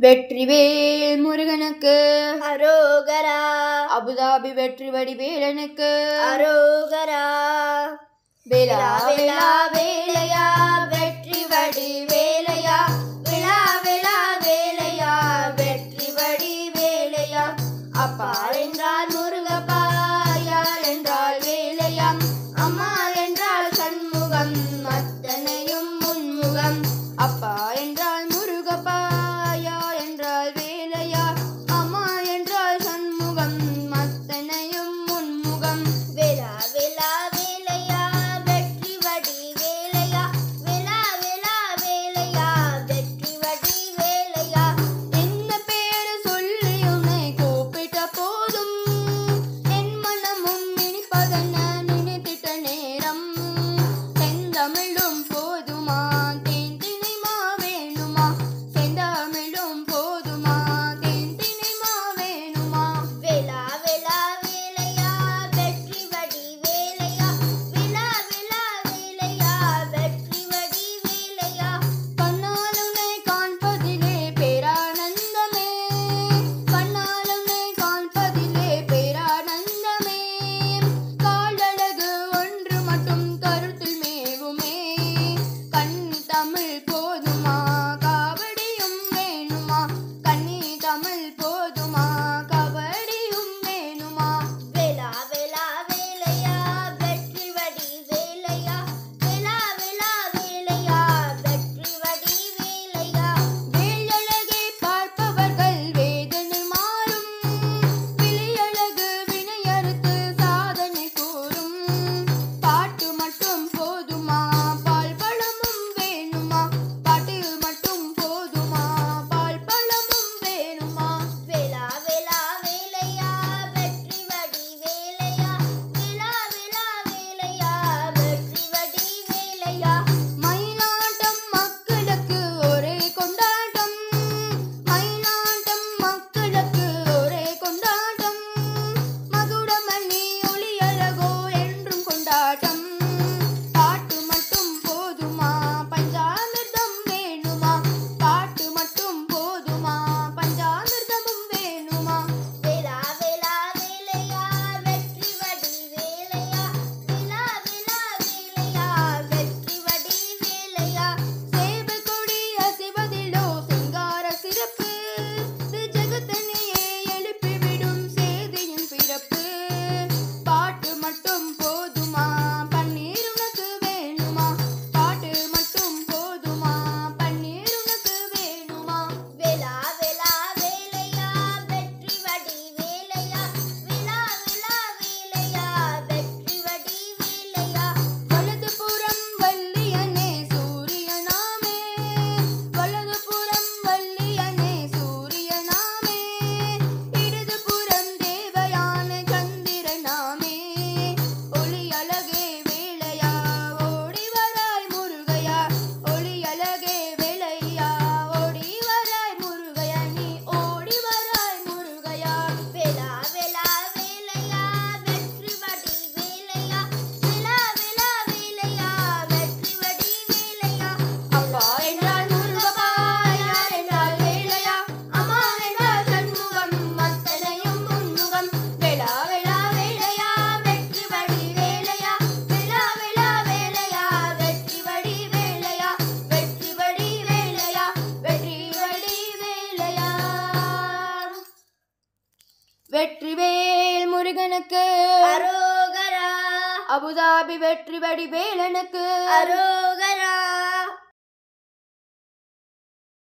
வெற்றிவேல் முருகனுக்கு அரோகரா. அபுதாபி வெற்றி வடிவேலனுக்கு அரோகரா. வேலா வேலா வேலையா வெற்றி வடிவேலையா. விழா விழா வேலையா வெற்றி வடிவேலையா. அப்பா என்றால் முருகப்பா, யார் என்றால் வேலையா, அம்மா என்றால் சண்முகம், அத்தனையும் முன்முகம். அப்பா என்றால் முருகப்பா, யார் என்றால் வேலையா, அம்மா என்றால் சண்முகம், அத்தனையும் முன்முகம். வேலா வேலா வேலையா வெற்றி வடிவேலையா. விழா விழா வேலையா வெற்றி வடிவேலையா. என்ன பேரு சொல்லி உன்னை கூப்பிட்ட போதும் என் மனமும் இனிப்பதென்ன நினைத்திட்ட நேரம். செந்தமிழும் போதுமா தேன்தினிமா வேணுமா, செந்தமிழும் போதுமா தேன்தினிமா வேணுமா. வேலா வேலா வேலையா வெற்றி வடிவேலையா. விழா விழா வேலையா வெற்றி வடிவேலையா. கண்ணால் உன்னை காண்பதிலே பேரானந்தமே, கண்ணால் உன்னை காண்பதிலே பேரானந்தமே. காலழகு ஒன்று மட்டும் கருத்தில் மேவுமே, கன்னி தமிழ் போதுமா காவடியும் வேணுமா, கன்னி தமிழ் போதுமா கபடியும் வேணுமா. வேலா வேலா வேலையா வெற்றி வடிவேலையா. விழா விழா வேலையா வெற்றி வடிவேலையா. வேலழகை பார்ப்பவர்கள் வேதனை மாறும், விழியழகு வினையறுத்து சாதனை கூறும். பாட்டு மட்டும் போதுமா பால் பழமும் வேணுமா, பாட்டு மட்டும் போதுமா பால் பழமும் வேணுமா. வேலா வேலா வேலையா வெற்றி வடிவேலையா. விழா விழா வேலையா வெற்றி வடிவேலையா. மயிலாட்டம் மக்களுக்கு ஒரே கொண்டாட்டம், மயிலாட்டம் மக்களுக்கு ஒரே கொண்டாட்டம். மகுடமணி ஒளியழகோ என்றும் கொண்டாட்டம். பாட்டு மட்டும் போதுமா பஞ்சாமிர்தம் வேணுமா, பாட்டு மட்டும் போதுமா பஞ்சாமிர்தமும் வேணுமா. வேலா வேலா வேலையா வெற்றி வடிவேலையா. விழா விழா வேலையா வெற்றி வடிவேலையா. சேவை கொடி அசைவதிலோ சிங்கார சிறப்பு, ஜெகத்தனையே எழுப்பிவிடும் சேதியின் பிறப்பு. பாட்டு மட்டும் போதுமா பன்னீர் உனக்கு வேணுமா, பாட்டு மட்டும் போதுமா பன்னீர் உனக்கு வேணுமா. வேலா வேலா வேலையா வெற்றி வடிவேலையா. விழா விழா வேலையா வெற்றி வடிவேலையா. வலதுபுறம் வள்ளியனே சூரியனாமே, வலதுபுறம் வள்ளியனே சூரியனாமே, இடதுபுறம் தேவயான சந்திரனாமே. ஒளி அழகே வேலையா ஓடி வராய் முருகையா, ஒளி அழகே வேலையா ஓடி வராய் முருகையா, நீ ஓடி வராய் முருகையா. வேலா வேலா வேலையா வெற்றி வடிவேலையா. விழா விழா வேலையா வெற்றி வடிவேலையா. அப்பா என்றால் முருகப்பா, யார் என்றால் வேலையா, அம்மா என்றால் சண்முகம், அத்தனையும் முன்முகம். வேலா வேலா வேலையா வெற்றி வடிவேலையா. வேலா வேலா வேலையா வெற்றி வடிவேலையா, வெற்றி வடிவேலையா வெற்றி வடிவேலையா. வெற்றிவேல் முருகனுக்கு அரோகரா. அபுதாபி வெற்றி வடிவேலனுக்கு அரோகரா.